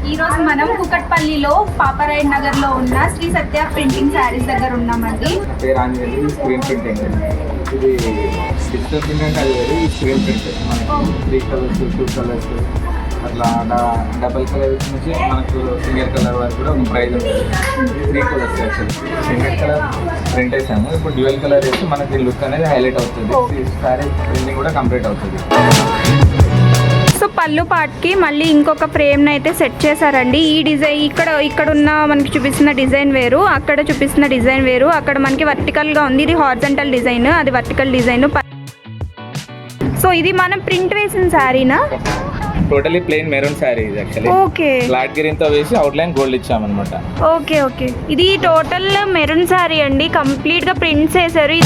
ఈ రోజు మనం కుకట్పల్లిలో పాపరాయడ్ నగర్ లో ఉన్న శ్రీ సత్య ప్రింటింగ్ శారీస్ దగ్గర ఉన్నామండి. పేరు ఆంజనేయులు. స్క్రీన్ ప్రింటింగ్ ఇది డిజిటల్ ప్రింట్ అంటే అది వేరు, ఈ స్క్రీన్ ప్రింట్ మనకి 3 కలర్స్ 2 కలర్స్ అట్లా డబల్ కలర్ నుంచి మనకు సింగిల్ కలర్ వరకు కూడా ఒక ప్రైజ్ ఉంటుంది. 3 colours actually single colour print వేసాము, ఇప్పుడు డ్యూయల్ కలర్ వేసి మనకి లుక్ అనేది హైలైట్ అవుతుంది. సారీ ప్రింటింగ్ కూడా కంప్లీట్ అవుతుంది. సో పళ్ళు పార్ట్కి మళ్ళీ ఇంకొక ఫ్రేమ్ని అయితే సెట్ చేశారండి. ఈ డిజైన్ ఇక్కడ ఉన్న మనకి చూపిస్తున్న డిజైన్ వేరు, అక్కడ చూపిస్తున్న డిజైన్ వేరు. అక్కడ మనకి వర్టికల్గా ఉంది, ఇది హారిజాంటల్ డిజైన్, అది వర్టికల్ డిజైన్. సో ఇది మనం ప్రింట్ వేసిన శారీనా? టోటలీ ప్లెయిన్ మెరూన్ శారీ ఇది యాక్చువల్లీ. ఓకే, ఫ్లాట్ గ్రీన్ తో వేసి అవుట్ లైన్ గోల్డ్ ఇచ్చామన్నమాట. Okay okay. ఇది టోటల్ మెరూన్ శారీ అండి, కంప్లీట్ గా ప్రింట్స్ వేసారు.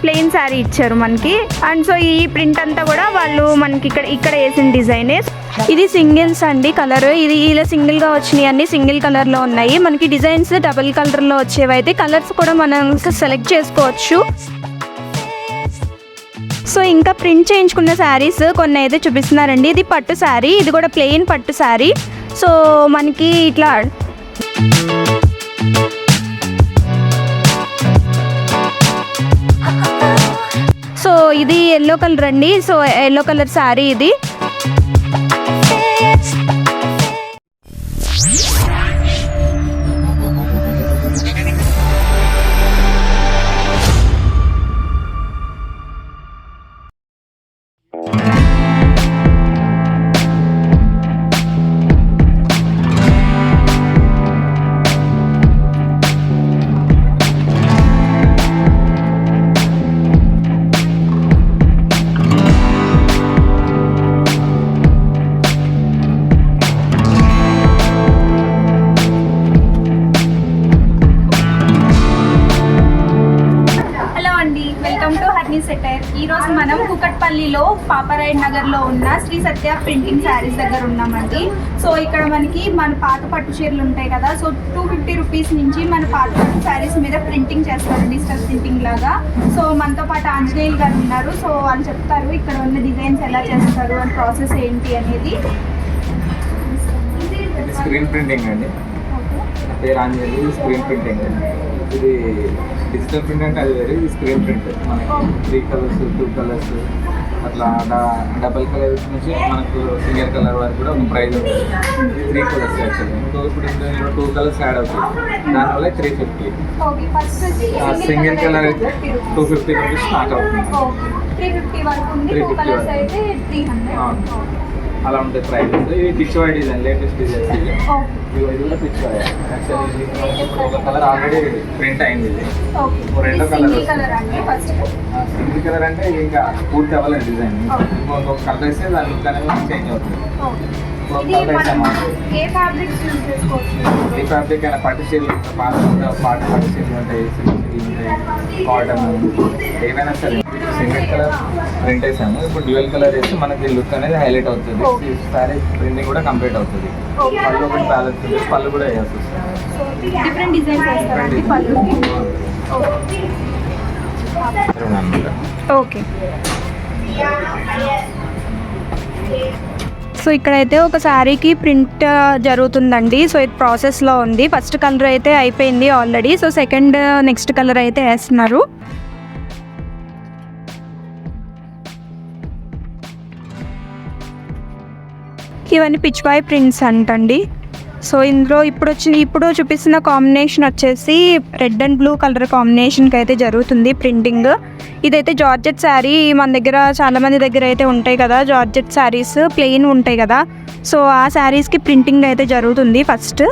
ప్లెయిన్ శారీ ఇచ్చారు మనకి. అండ్ సో ఈ ప్రింట్ అంతా కూడా వాళ్ళు మనకి ఇక్కడ వేసిన డిజైనే. ఇది సింగిల్స్ అండి కలర్, ఇది ఇలా సింగిల్ గా వచ్చినాయి, అన్ని సింగిల్ కలర్ లో ఉన్నాయి. మనకి డిజైన్స్ డబుల్ కలర్ లో వచ్చేవి అయితే కలర్స్ కూడా మనం సెలెక్ట్ చేసుకోవచ్చు. సో ఇంకా ప్రింట్ చేయించుకున్న శారీస్ కొన్ని అయితే చూపిస్తున్నారండి. ఇది పట్టు శారీ, ఇది కూడా ప్లెయిన్ పట్టు శారీ. సో మనకి ఇట్లా సో ఇది ఎల్లో కలర్ అండి. సో ఎల్లో కలర్ శారీ ఇది. ఈ రోజు మనం కుకట్పల్లిలో పాపరాయడ్ నగర్ లో ఉన్న శ్రీ సత్య ప్రింటింగ్ శారీస్ దగ్గర ఉన్నామండి. సో ఇక్కడ మనకి మన పాత పట్టు చీరలు ఉంటాయి కదా, సో 250 రూపీస్ నుంచి మన పాత పట్టు శారీస్ మీద ప్రింటింగ్ చేస్తారు, డిజిటల్ ప్రింటింగ్ లాగా. సో మనతో పాటు ఆంజనేయులు గారు ఉన్నారు. సో వాళ్ళు చెప్తారు ఇక్కడ ఉన్న డిజైన్స్ ఎలా చేస్తారు అని, ప్రాసెస్ ఏంటి అనేది. స్క్రీన్ ప్రింటింగ్ అండి, పేరు ఆంజనేయులు. స్క్రీన్ ప్రింటింగ్ ఇది డిజిటల్ ప్రింట్ అంటే అది వేరే, ఇది స్క్రీన్ ప్రింట్ మనకి 3 కలర్స్ 2 కలర్స్ అట్లా డబల్ కలర్ నుంచి మనకు సింగిల్ కలర్ వరకు కూడా ఒక ప్రైజ్ ఉంటుంది. 3 కలర్స్ యాక్చువల్లీ. ఇప్పుడు ఇందులో 2 కలర్స్ యాడ్ అవుతుంది, దానివల్ల 350. సింగిల్ కలర్ అయితే 250 రూపీస్ స్టార్ట్ అవుతుంది. 350 అలా ఉంటాయి ప్రైజెస్. ఇది Pichwai design, latest designs. ఇది కూడా పిచ్ వై యాక్చువల్లీ. ఒక కలర్ ఆల్రెడీ ప్రింట్ అయింది, ఇది రెండో కలర్. సింగిల్ కలర్ అంటే ఇంకా పూర్తి అవ్వలేదు డిజైన్, ఇంకొక కలర్ వేస్తే దాని లుక్ అనేది చేంజ్ అవుతుంది. ఏ ఫ్యాబ్రిక్ అయినా పట్టు చీరలు, పట్టు చీరలు ఉంటాయి, సిల్క్ ఉంటాయి, కాటన్, ఏవైనా సరే. సింగిల్ కలర్ ప్రింట్ వేసాము, ఇప్పుడు డ్యూయల్ కలర్ వేసి మనకి లుక్ అనేది హైలైట్ అవుతుంది. సారీ ప్రింటింగ్ కూడా కంప్లీట్ అవుతుంది. పళ్ళు కూడా బ్యాలెన్స్ ఉంటుంది, పళ్ళు కూడా వేయాల్సి వస్తుంది. ఓకే. సో ఇక్కడైతే ఒక శారీకి ప్రింట్ జరుగుతుందండి. సో ఇది ప్రాసెస్లో ఉంది. ఫస్ట్ కలర్ అయితే అయిపోయింది already. So second next colour అయితే వేస్తున్నారు. ఇవన్నీ పిచ్ బాయ్ ప్రింట్స్ అంటండి. సో ఇందులో ఇప్పుడు చూపిస్తున్న కాంబినేషన్ వచ్చేసి రెడ్ అండ్ బ్లూ కలర్ కాంబినేషన్కి అయితే జరుగుతుంది ప్రింటింగ్. ఇదైతే జార్జెట్ శారీ, మన దగ్గర చాలామంది దగ్గర అయితే ఉంటాయి కదా జార్జెట్ శారీస్, ప్లెయిన్ ఉంటాయి కదా. సో ఆ శారీస్కి ప్రింటింగ్ అయితే జరుగుతుంది ఫస్ట్.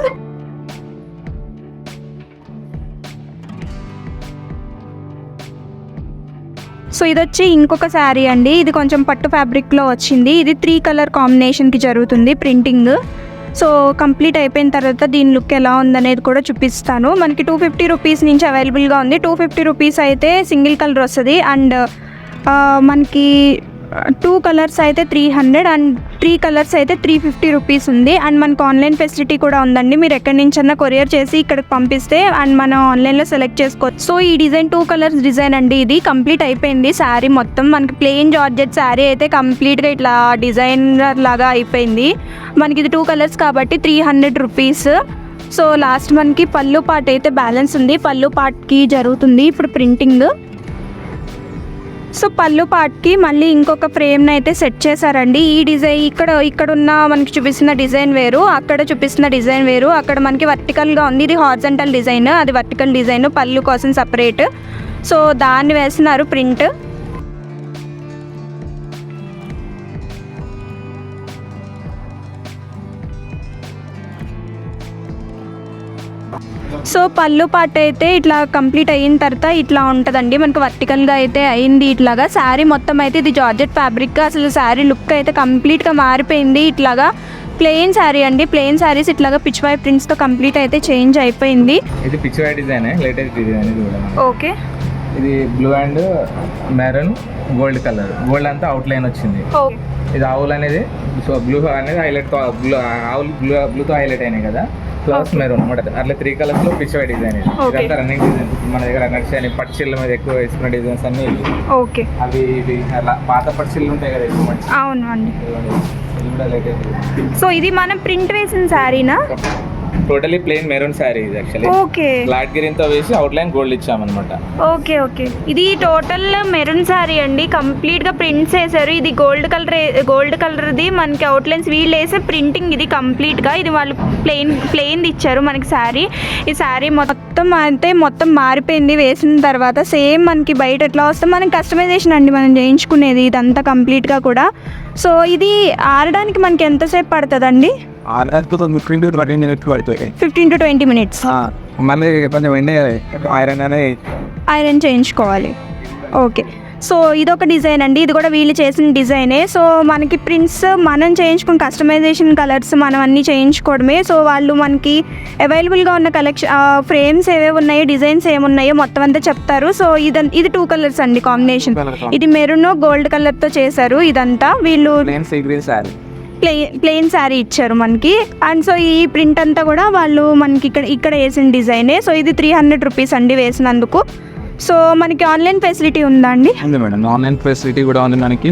సో ఇది వచ్చి ఇంకొక శారీ అండి, ఇది కొంచెం పట్టు ఫ్యాబ్రిక్లో వచ్చింది. ఇది 3 కలర్ కాంబినేషన్కి జరుగుతుంది ప్రింటింగ్. సో కంప్లీట్ అయిపోయిన తర్వాత దీని లుక్ ఎలా ఉందనేది కూడా చూపిస్తాను. మనకి 250 రూపీస్ నుంచి అవైలబుల్గా ఉంది. 250 రూపీస్ అయితే సింగిల్ కలర్ వస్తుంది. అండ్ మనకి 2 కలర్స్ అయితే 300 అండ్ 3 కలర్స్ అయితే 350 రూపీస్ ఉంది. అండ్ మనకు ఆన్లైన్ ఫెసిలిటీ కూడా ఉందండి. మీరు ఎక్కడి నుంచన్నా కొరియర్ చేసి ఇక్కడికి పంపిస్తే అండ్ మనం ఆన్లైన్లో సెలెక్ట్ చేసుకోవచ్చు. సో ఈ డిజైన్ 2 కలర్స్ డిజైన్ అండి. ఇది కంప్లీట్ అయిపోయింది శారీ మొత్తం. మనకి ప్లెయిన్ జార్జెట్ శారీ అయితే కంప్లీట్గా ఇట్లా డిజైనర్ లాగా అయిపోయింది. మనకి ఇది 2 కలర్స్ కాబట్టి 300 రూపీస్. సో లాస్ట్ మనకి పళ్ళు పార్ట్ అయితే బ్యాలెన్స్ ఉంది. పళ్ళు పార్ట్కి జరుగుతుంది ఇప్పుడు ప్రింటింగ్. సో పళ్ళు పార్ట్కి మళ్ళీ ఇంకొక ఫ్రేమ్ని అయితే సెట్ చేశారండి. ఈ డిజైన్ ఇక్కడ ఉన్న మనకి చూపిస్తున్న డిజైన్ వేరు, అక్కడ చూపిస్తున్న డిజైన్ వేరు. అక్కడ మనకి వర్టికల్గా ఉంది, ఇది హారిజాంటల్ డిజైన్, అది వర్టికల్ డిజైన్ పళ్ళు కోసం సపరేట్. సో దాన్ని వేస్తున్నారు ప్రింట్. సో పళ్ళు పార్ట్ అయితే ఇట్లా కంప్లీట్ అయిన తర్వాత ఇట్లా ఉంటుందండి. మనకు వర్టికల్గా అయితే అయింది ఇట్లాగా. శారీ మొత్తం అయితే ఇది జార్జెట్ ఫ్యాబ్రిక్. అసలు శారీ లుక్ అయితే కంప్లీట్గా మారిపోయింది. ఇట్లాగా ప్లెయిన్ శారీ అండి. ప్లెయిన్ శారీస్ ఇట్లాగా పిచ్ వై ప్రింట్స్తో కంప్లీట్ అయితే చేంజ్ అయిపోయింది. ఇది Pichwai design, latest design ఇది కూడా. ఓకే, ఇది blue and maroon gold colour, gold అంతా అవుట్ లైన్ వచ్చింది. ఇది ఆవుల్ అనేది, సో బ్లూ అనేది హైలైట్, ఆవుల్ బ్లూతో హైలైట్ అయినాయి కదా, ప్లస్ మెరూన్ అనమాట. అట్లా 3 కలర్స్ లో పిచ్ వై డిజైన్. ఇదంతా రన్నింగ్ డిజైన్ మన దగ్గర నడిచి పట్టు చీరల మీద ఎక్కువ వేసుకున్న డిజైన్స్ అన్ని ఓకే. అవి ఇది అలా పాత పట్టు చీరలు ఉంటాయి కదా ఎక్కువ. అవును అండి. ఇది కూడా లేటెస్ట్. సో ఇది మనం ప్రింట్ వేసిన శారీనా? టోటలీ ప్లెయిన్ మెరూన్ శారీ ఇది. యాక్చువల్లీ ఓకే, ఫ్లాట్ గ్రీన్ తో వేసి అవుట్ లైన్ గోల్డ్ ఇచ్చామన్నమాట. Okay okay. ఇది టోటల్ మెరూన్ శారీ అండి. కంప్లీట్ గా ప్రింట్స్ వేసారు. ఇది గోల్డ్ కలర్ది మనకి అవుట్ లైన్స్ వీళ్ళు వేసే ప్రింటింగ్ ఇది కంప్లీట్ గా. ఇది వాళ్ళు ప్లెయిన్ ఇచ్చారు మనకి శారీ. ఈ శారీ మొత్తం మారిపోయింది వేసిన తర్వాత. సేమ్ మనకి బయట ఎట్లా వస్తే మనకి కస్టమైజేషన్ అండి మనం చేయించుకునేది ఇదంతా కంప్లీట్ గా కూడా. సో ఇది ఆరడానికి మనకి ఎంతసేపు పడుతుందండి? 15 to 20 minutes. మళ్ళీ కొంచెం ఐరన్ చేయించుకోవాలి. ఓకే. సో ఇదొక డిజైన్ అండి. ఇది కూడా వీళ్ళు చేసిన డిజైనే. సో మనకి ప్రింట్స్ మనం చేయించుకున్న కస్టమైజేషన్ కలర్స్ మనం అన్నీ చేయించుకోవడమే. సో వాళ్ళు మనకి అవైలబుల్గా ఉన్న కలెక్షన్ ఫ్రేమ్స్ ఏవేవి ఉన్నాయో, డిజైన్స్ ఏమున్నాయో మొత్తం అంతా చెప్తారు. సో ఇది 2 కలర్స్ అండి కాంబినేషన్. ఇది మెరూన్ గోల్డ్ కలర్తో చేశారు. ఇదంతా వీళ్ళు ప్లెయిన్ శారీ ఇచ్చారు మనకి. అండ్ సో ఈ ప్రింట్ అంతా కూడా వాళ్ళు మనకి ఇక్కడ వేసిన డిజైనే. సో ఇది 300 రూపీస్ అండి వేసినందుకు. సో మనకి ఆన్లైన్ ఫెసిలిటీ ఉందా అండి? ఉంది మేడం, ఆన్లైన్ ఫెసిలిటీ కూడా ఉంది మనకి.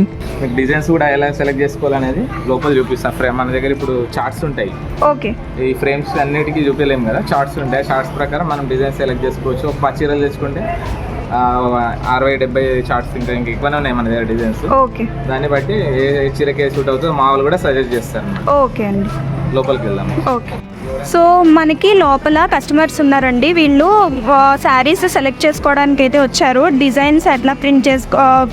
డిజైన్స్ కూడా ఎలా సెలెక్ట్ చేసుకోవాలనేది లోపల చూపిస్తాం. ఫ్రేమ్ మన దగ్గర ఇప్పుడు చార్ట్స్ ఉంటాయి. ఓకే. ఈ ఫ్రేమ్స్ అన్నిటికీ చూపించలేము కదా, చార్ట్స్ ఉంటాయి. చార్ట్స్ ప్రకారం మనం డిజైన్ సెలెక్ట్ చేసుకోవచ్చు. ఒక 10 చీరలు తెచ్చుకుంటే 60-70 చార్ట్స్ ఇంకా ఎక్కువనే ఉన్నాయి మన దగ్గర డిజైన్స్. ఓకే. దాన్ని బట్టి ఏ చీరకే సూట్ అవుతుందో మా వాళ్ళు కూడా సజెస్ట్ చేస్తారు. ఓకే అండి, లోపలికి వెళ్దాం. ఓకే. సో మనకి లోపల కస్టమర్స్ ఉన్నారండి. వీళ్ళు శారీస్ సెలెక్ట్ చేసుకోవడానికి అయితే వచ్చారు. డిజైన్స్ ఎట్లా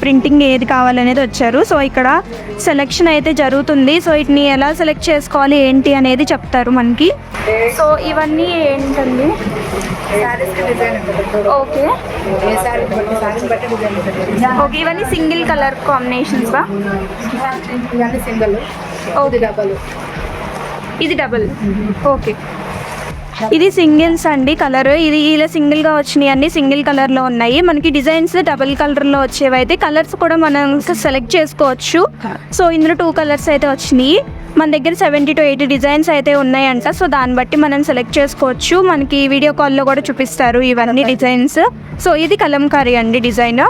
ప్రింటింగ్ ఏది కావాలనేది వచ్చారు. సో ఇక్కడ సెలెక్షన్ అయితే జరుగుతుంది. సో వీటిని ఎలా సెలెక్ట్ చేసుకోవాలి ఏంటి అనేది చెప్తారు మనకి. సో ఇవన్నీ ఏంటండి? Okay okay. ఇవన్నీ సింగిల్ కలర్ కాంబినేషన్స్. ఇది డబల్. ఓకే. ఇది సింగిల్స్ అండి కలర్. ఇది ఇలా సింగిల్గా వచ్చినాయి అన్ని సింగిల్ కలర్లో ఉన్నాయి. మనకి డిజైన్స్ డబల్ కలర్లో వచ్చేవి అయితే కలర్స్ కూడా మనం సెలెక్ట్ చేసుకోవచ్చు. సో ఇందులో 2 కలర్స్ అయితే వచ్చినాయి. మన దగ్గర 70 to 80 డిజైన్స్ అయితే ఉన్నాయంట. సో దాన్ని బట్టి మనం సెలెక్ట్ చేసుకోవచ్చు. మనకి వీడియో కాల్లో కూడా చూపిస్తారు ఇవన్నీ డిజైన్స్. సో ఇది కలంకారీ అండి డిజైన్.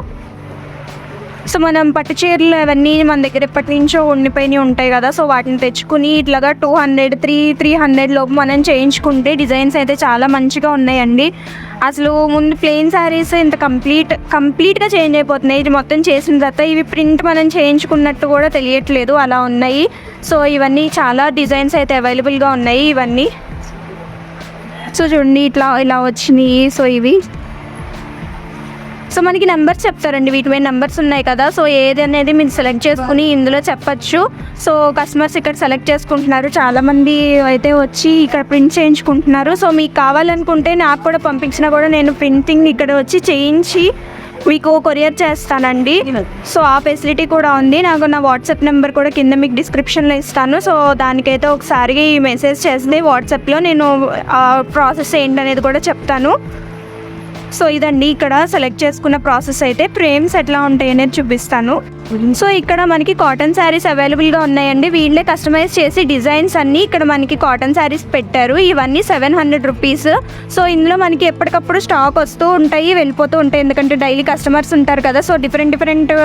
సో మనం పట్టు చీరలు అవన్నీ మన దగ్గర ఎప్పటి నుంచో ఉండిపోయినవి ఉంటాయి కదా. సో వాటిని తెచ్చుకుని ఇట్లాగా 200-300 లోపు మనం చేయించుకుంటే డిజైన్స్ అయితే చాలా మంచిగా ఉన్నాయండి. అసలు ముందు ప్లెయిన్ శారీస్ ఇంత కంప్లీట్గా చేంజ్ అయిపోతున్నాయి. ఇది మొత్తం చేసిన తర్వాత ఇవి ప్రింట్ మనం చేయించుకున్నట్టు కూడా తెలియట్లేదు, అలా ఉన్నాయి. సో ఇవన్నీ చాలా డిజైన్స్ అయితే అవైలబుల్గా ఉన్నాయి ఇవన్నీ. సో చూడండి ఇలా వచ్చినాయి. సో ఇవి సో మనకి నెంబర్స్ చెప్తారండి. వీటి మీద నెంబర్స్ ఉన్నాయి కదా. సో ఏది అనేది మీరు సెలెక్ట్ చేసుకుని ఇందులో చెప్పచ్చు. సో కస్టమర్స్ ఇక్కడ సెలెక్ట్ చేసుకుంటున్నారు. చాలామంది అయితే వచ్చి ఇక్కడ ప్రింట్ చేయించుకుంటున్నారు. సో మీకు కావాలనుకుంటే నాకు కూడా పంపించినా కూడా నేను ప్రింటింగ్ ఇక్కడ వచ్చి చేయించి మీకు కొరియర్ చేస్తానండి. సో ఆ ఫెసిలిటీ కూడా ఉంది. నాకు నా వాట్సాప్ నెంబర్ కూడా కింద మీకు డిస్క్రిప్షన్లో ఇస్తాను. సో దానికైతే ఒకసారి మెసేజ్ చేస్తే వాట్సాప్లో నేను ప్రాసెస్ ఏంటనేది కూడా చెప్తాను. సో ఇదండి ఇక్కడ సెలెక్ట్ చేసుకున్న ప్రాసెస్ అయితే. ఫ్రేమ్స్ ఎట్లా ఉంటాయి అనేది చూపిస్తాను. సో ఇక్కడ మనకి కాటన్ శారీస్ అవైలబుల్గా ఉన్నాయండి. వీళ్ళే కస్టమైజ్ చేసి డిజైన్స్ అన్నీ ఇక్కడ మనకి కాటన్ శారీస్ పెట్టారు. ఇవన్నీ 700 రూపీస్. సో ఇందులో మనకి ఎప్పటికప్పుడు స్టాక్ వస్తూ ఉంటాయి, వెళ్ళిపోతూ ఉంటాయి, ఎందుకంటే డైలీ కస్టమర్స్ ఉంటారు కదా. సో డిఫరెంట్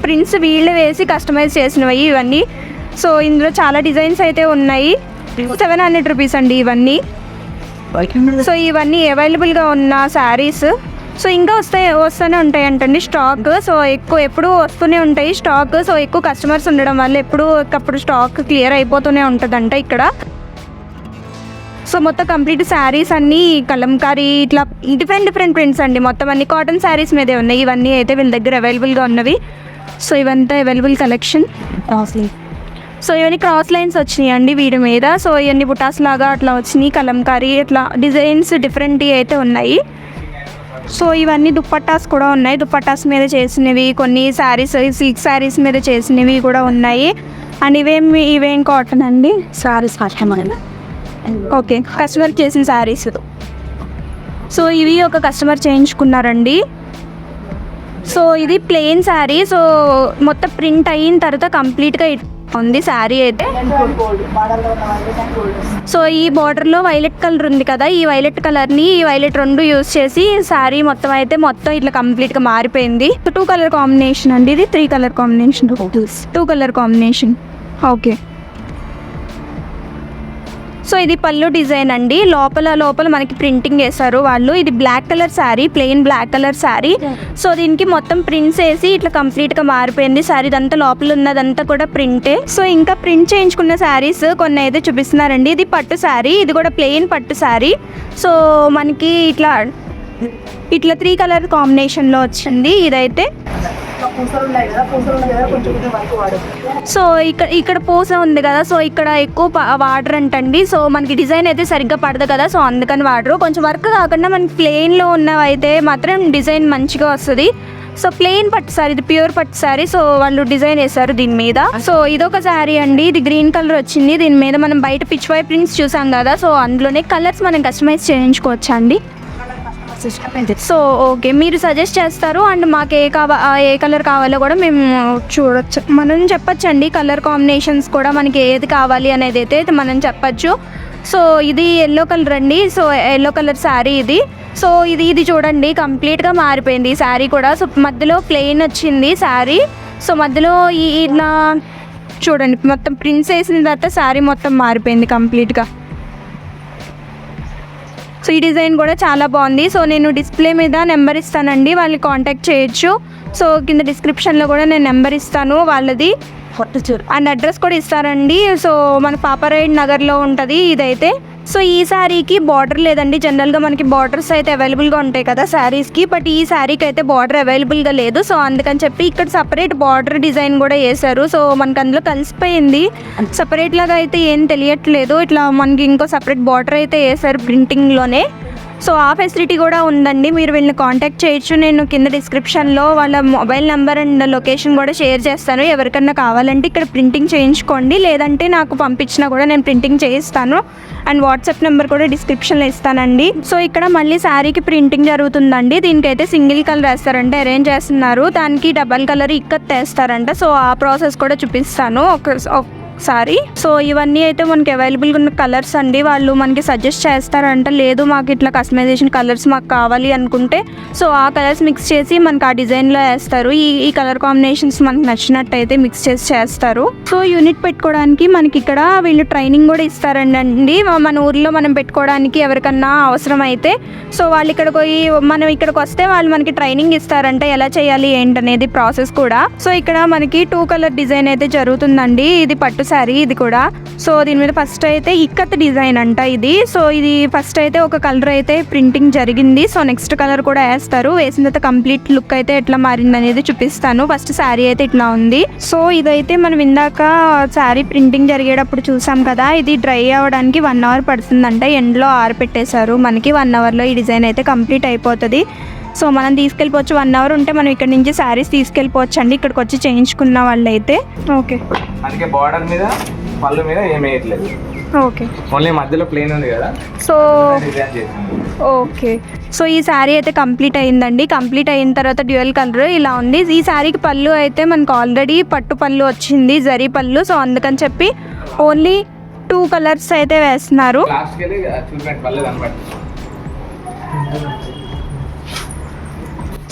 ప్రింట్స్ వీళ్ళే వేసి కస్టమైజ్ చేసినవి ఇవన్నీ. సో ఇందులో చాలా డిజైన్స్ అయితే ఉన్నాయి. 700 రూపీస్ అండి ఇవన్నీ. సో ఇవన్నీ అవైలబుల్గా ఉన్న శారీస్. సో ఇంకా వస్తూనే ఉంటాయంటండి స్టాక్. సో ఎప్పుడు వస్తూనే ఉంటాయి స్టాక్. సో ఎక్కువ కస్టమర్స్ ఉండడం వల్ల ఎప్పుడు స్టాక్ క్లియర్ అయిపోతూనే ఉంటుందంట ఇక్కడ. సో మొత్తం కంప్లీట్ శారీస్ అన్నీ కలంకారీ ఇట్లా డిఫరెంట్ ప్రింట్స్ అండి. మొత్తం అన్ని కాటన్ శారీస్ మీదే ఉన్నాయి. ఇవన్నీ అయితే వీళ్ళ దగ్గర అవైలబుల్గా ఉన్నవి. సో ఇవంతా అవైలబుల్ కలెక్షన్. సో ఇవన్నీ క్రాస్ లైన్స్ వచ్చినాయి అండి వీడి మీద. సో ఇవన్నీ బుటాస్ లాగా అట్లా వచ్చినాయి, కలంకారీ అట్లా డిజైన్స్ డిఫరెంట్ అయితే ఉన్నాయి. సో ఇవన్నీ దుప్పట్టాస్ కూడా ఉన్నాయి. దుప్పట్టాస్ మీద చేసినవి, కొన్ని శారీస్ సిల్క్ శారీస్ మీద చేసినవి కూడా ఉన్నాయి. అండ్ ఇవేం కాటన్ అండి శారీస్. ఓకే, కస్టమర్ చేసిన శారీస్. సో ఇవి ఒక కస్టమర్ చేయించుకున్నారండి. సో ఇది ప్లెయిన్ శారీ. సో మొత్తం ప్రింట్ అయిన తర్వాత కంప్లీట్గా ఉంది శారీ అయితే. సో ఈ బార్డర్లో వైలెట్ కలర్ ఉంది కదా, ఈ వైలెట్ కలర్ని ఈ వైలెట్ రెండు యూజ్ చేసి శారీ మొత్తం ఇట్లా కంప్లీట్గా మారిపోయింది. 2 కలర్ కాంబినేషన్ అండి ఇది. 3 colour combination, 2 colour combination. Okay. So ఇది పళ్ళు డిజైన్ అండి. లోపల మనకి ప్రింటింగ్ వేస్తారు వాళ్ళు. ఇది black colour sari, plain black colour sari. So దీనికి మొత్తం ప్రింట్స్ వేసి ఇట్లా కంప్లీట్గా మారిపోయింది శారీ. ఇదంతా లోపల ఉన్నదంతా కూడా ప్రింటే. సో ఇంకా ప్రింట్ చేయించుకున్న శారీస్ కొన్ని అయితే చూపిస్తున్నారండి. ఇది పట్టు శారీ, ఇది కూడా ప్లెయిన్ పట్టు శారీ. సో మనకి ఇట్లా 3 కలర్ కాంబినేషన్లో వచ్చింది ఇదైతే. సో ఇక్కడ పూస ఉంది కదా, సో ఇక్కడ ఎక్కువ వాటర్ అంటండి. సో మనకి డిజైన్ అయితే సరిగ్గా పడదు కదా, సో అందుకని వాడరు. కొంచెం వర్క్ కాకుండా మనకి ప్లెయిన్లో ఉన్నవైతే మాత్రం డిజైన్ మంచిగా వస్తుంది. సో ప్లెయిన్ పట్టు శారీ, ఇది ప్యూర్ పట్టు శారీ. సో వాళ్ళు డిజైన్ వేశారు దీని మీద. సో ఇదొక శారీ అండి, ఇది గ్రీన్ కలర్ వచ్చింది. దీని మీద మనం బయట పిచ్ వై ప్రింట్స్ చూసాం కదా, సో అందులోనే కలర్స్ మనం కస్టమైజ్ చేయించుకోవచ్చు అండి. సో ఓకే, మీరు సజెస్ట్ చేస్తారు అండ్ మాకు ఏ కలర్ కావాలో కూడా మేము చూడొచ్చు, మనం చెప్పచ్చండి. కలర్ కాంబినేషన్స్ కూడా మనకి ఏది కావాలి అనేది అయితే మనం చెప్పచ్చు. సో ఇది ఎల్లో కలర్ అండి. సో ఎల్లో కలర్ శారీ ఇది. సో ఇది చూడండి కంప్లీట్గా మారిపోయింది ఈ శారీ కూడా. సో మధ్యలో ప్లెయిన్ వచ్చింది శారీ. సో మధ్యలో ఇలా చూడండి మొత్తం ప్రింట్స్ వేసిన తర్వాత శారీ మొత్తం మారిపోయింది కంప్లీట్గా. సో ఈ డిజైన్ కూడా చాలా బాగుంది. సో నేను డిస్ప్లే మీద నెంబర్ ఇస్తానండి, వాళ్ళని కాంటాక్ట్ చేయొచ్చు. సో కింద డిస్క్రిప్షన్లో కూడా నేను నెంబర్ ఇస్తాను వాళ్ళది, అండ్ అడ్రస్ కూడా ఇస్తారండి. సో మన పాపారాయుడు నగర్లో ఉంటుంది ఇదైతే. సో ఈ శారీకి బార్డర్ లేదండి. జనరల్గా మనకి బార్డర్స్ అయితే అవైలబుల్గా ఉంటాయి కదా శారీస్కి, బట్ ఈ శారీకి అయితే బార్డర్ అవైలబుల్గా లేదు. సో అందుకని చెప్పి ఇక్కడ సపరేట్ బార్డర్ డిజైన్ కూడా వేశారు. సో మనకి అందులో కలిసిపోయింది, సపరేట్ లాగా అయితే ఏం తెలియట్లేదు. ఇట్లా మనకి ఇంకో సపరేట్ బార్డర్ అయితే వేశారు ప్రింటింగ్లోనే. సో ఆ ఫెసిలిటీ కూడా ఉందండి, మీరు వీళ్ళని కాంటాక్ట్ చేయొచ్చు. నేను కింద డిస్క్రిప్షన్లో వాళ్ళ మొబైల్ నెంబర్ అండ్ లొకేషన్ కూడా షేర్ చేస్తాను. ఎవరికన్నా కావాలంటే ఇక్కడ ప్రింటింగ్ చేయించుకోండి, లేదంటే నాకు పంపించినా కూడా నేను ప్రింటింగ్ చేయిస్తాను. అండ్ వాట్సాప్ నెంబర్ కూడా డిస్క్రిప్షన్లో ఇస్తానండి. సో ఇక్కడ మళ్ళీ శారీకి ప్రింటింగ్ జరుగుతుందండి. దీనికైతే సింగిల్ కలర్ వేస్తారంటే అరేంజ్ చేస్తున్నారు, దానికి డబల్ కలర్ ఇక్కత్ వేస్తారంట. సో ఆ ప్రాసెస్ కూడా చూపిస్తాను ఒకసారి. సో ఇవన్నీ అయితే మనకి అవైలబుల్గా ఉన్న కలర్స్ అండి. వాళ్ళు మనకి సజెస్ట్ చేస్తారంట, లేదు మాకు ఇట్లా కస్టమైజేషన్ కలర్స్ మాకు కావాలి అనుకుంటే సో ఆ కలర్స్ మిక్స్ చేసి మనకి ఆ డిజైన్లో వేస్తారు. ఈ కలర్ కాంబినేషన్స్ మనకు నచ్చినట్టయితే మిక్స్ చేసి చేస్తారు. సో యూనిట్ పెట్టుకోవడానికి మనకి ఇక్కడ వీళ్ళు ట్రైనింగ్ కూడా ఇస్తారండి. మన ఊర్లో మనం పెట్టుకోవడానికి ఎవరికన్నా అవసరం అయితే సో వాళ్ళు ఇక్కడికి వస్తే వాళ్ళు మనకి ట్రైనింగ్ ఇస్తారంట, ఎలా చేయాలి ఏంటనేది ప్రాసెస్ కూడా. సో ఇక్కడ మనకి 2 కలర్ డిజైన్ అయితే జరుగుతుందండి. ఇది పట్టు శారీ ఇది కూడా. సో దీని మీద ఫస్ట్ అయితే ఇక్కత్ డిజైన్ అంట ఇది. సో ఇది ఫస్ట్ అయితే ఒక కలర్ అయితే ప్రింటింగ్ జరిగింది. సో నెక్స్ట్ కలర్ కూడా వేస్తారు. వేసిన తర్వాత కంప్లీట్ లుక్ అయితే ఎట్లా మారింది అనేది చూపిస్తాను. ఫస్ట్ శారీ అయితే ఇట్లా ఉంది. సో ఇదైతే మనం ఇందాక శారీ ప్రింటింగ్ జరిగేటప్పుడు చూసాం కదా, ఇది డ్రై అవ్వడానికి 1 అవర్ పడుతుందంట. ఎండ్లో ఆరపెట్టేశారు. మనకి 1 అవర్లో ఈ డిజైన్ అయితే కంప్లీట్ అయిపోతుంది. సో మనం తీసుకెళ్ళిపోవచ్చు. 1 అవర్ ఉంటే మనం ఇక్కడ నుంచి శారీస్ తీసుకెళ్ళిపోవచ్చు అండి, ఇక్కడికి వచ్చి చేయించుకున్న వాళ్ళు అయితే. ఓకే, అందుకే బార్డర్ మీద పళ్ళు మీద ఏం వేయట్లేదు. ఓకే ఓన్లీ మధ్యలో ప్లేన్ ఉంది కదా, సో డిజైన్ చేసాము. ఓకే. సో ఈ శారీ అయితే కంప్లీట్ అయిందండి. కంప్లీట్ అయిన తర్వాత డ్యూయల్ కలర్ ఇలా ఉంది. ఈ శారీకి పళ్ళు అయితే మనకు ఆల్రెడీ పట్టు పళ్ళు వచ్చింది, జరీ పళ్ళు. సో అందుకని చెప్పి ఓన్లీ 2 కలర్స్ అయితే వేస్తున్నారు. లాస్ట్కి వెళ్ళి చూడండి పళ్ళు కనబడి.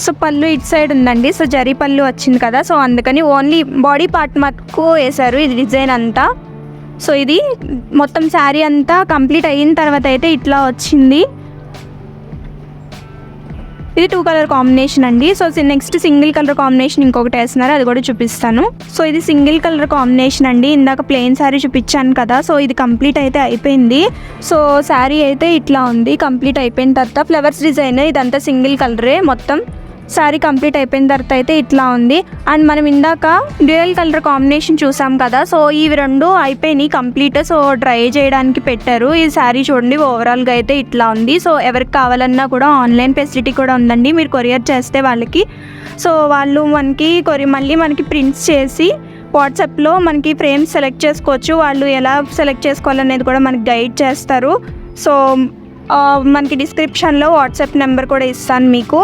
సో పళ్ళు ఇటు సైడ్ ఉందండి. సో జరీ పళ్ళు వచ్చింది కదా, సో అందుకని ఓన్లీ బాడీ పార్ట్ మటుకు వేశారు ఇది డిజైన్ అంతా. సో ఇది మొత్తం శారీ అంతా కంప్లీట్ అయిన తర్వాత అయితే ఇట్లా వచ్చింది. ఇది 2 కలర్ కాంబినేషన్ అండి. So next single colour combination ఇంకొకటి వేస్తున్నారు, అది కూడా చూపిస్తాను. సో ఇది సింగిల్ కలర్ కాంబినేషన్ అండి. ఇందాక ప్లెయిన్ శారీ చూపించాను కదా, సో ఇది కంప్లీట్ అయితే అయిపోయింది. సో శారీ అయితే ఇట్లా ఉంది. కంప్లీట్ అయిపోయిన తర్వాత ఫ్లవర్స్ డిజైన్ ఇదంతా సింగిల్ కలరే మొత్తం. శారీ కంప్లీట్ అయిపోయిన తర్వాత అయితే ఇట్లా ఉంది. అండ్ మనం ఇందాక డ్యూయల్ కలర్ కాంబినేషన్ చూసాం కదా, సో ఇవి 2 అయిపోయినాయి కంప్లీట్. సో డ్రై చేయడానికి పెట్టారు. ఈ శారీ చూడండి ఓవరాల్గా అయితే ఇట్లా ఉంది. సో ఎవరికి కావాలన్నా కూడా ఆన్లైన్ ఫెసిలిటీ కూడా ఉందండి. మీరు కొరియర్ చేస్తే వాళ్ళకి, సో వాళ్ళు మనకి మళ్ళీ మనకి ప్రింట్స్ చేసి వాట్సాప్లో మనకి ఫ్రేమ్స్ సెలెక్ట్ చేసుకోవచ్చు. వాళ్ళు ఎలా సెలెక్ట్ చేసుకోవాలనేది కూడా మనకి గైడ్ చేస్తారు. సో మనకి డిస్క్రిప్షన్లో వాట్సాప్ నెంబర్ కూడా ఇస్తాను మీకు.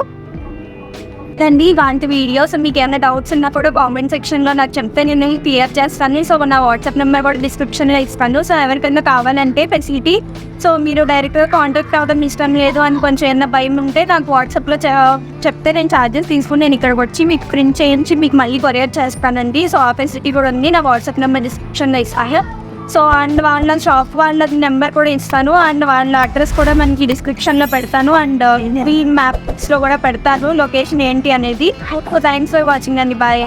అండి ఇలాంటి వీడియోస్ మీకు ఏమైనా డౌట్స్ ఉన్నప్పుడు కామెంట్ సెక్షన్లో నాకు చెప్తే నేను క్లియర్ చేస్తాను. సో నా వాట్సాప్ నెంబర్ కూడా డిస్క్రిప్షన్లో ఇస్తాను. సో ఎవరికైనా కావాలంటే ఫెసిలిటీ, సో మీరు డైరెక్ట్గా కాంటాక్ట్ అవ్వడం ఇష్టం లేదు అని కొంచెం ఏమైనా భయం ఉంటే నాకు వాట్సాప్లో చెప్తే నేను ఛార్జెస్ తీసుకుని నేను ఇక్కడికి వచ్చి మీకు ప్రింట్ చేయించి మీకు మళ్ళీ కొరియర్ చేస్తానండి. సో ఆ ఫెసిలిటీ కూడా ఉంది. నా వాట్సాప్ నెంబర్ డిస్క్రిప్షన్లో ఇస్తాను. సో అండ్ వాళ్ళ షాప్ వాళ్ళ నెంబర్ కూడా ఇస్తాను. అండ్ వాళ్ళ అడ్రస్ కూడా మనకి డిస్క్రిప్షన్లో పెడతాను. అండ్ ఈ మ్యాప్స్లో కూడా పెడతాను లొకేషన్ ఏంటి అనేది. థ్యాంక్స్ ఫర్ వాచింగ్ అండి. బాయ్.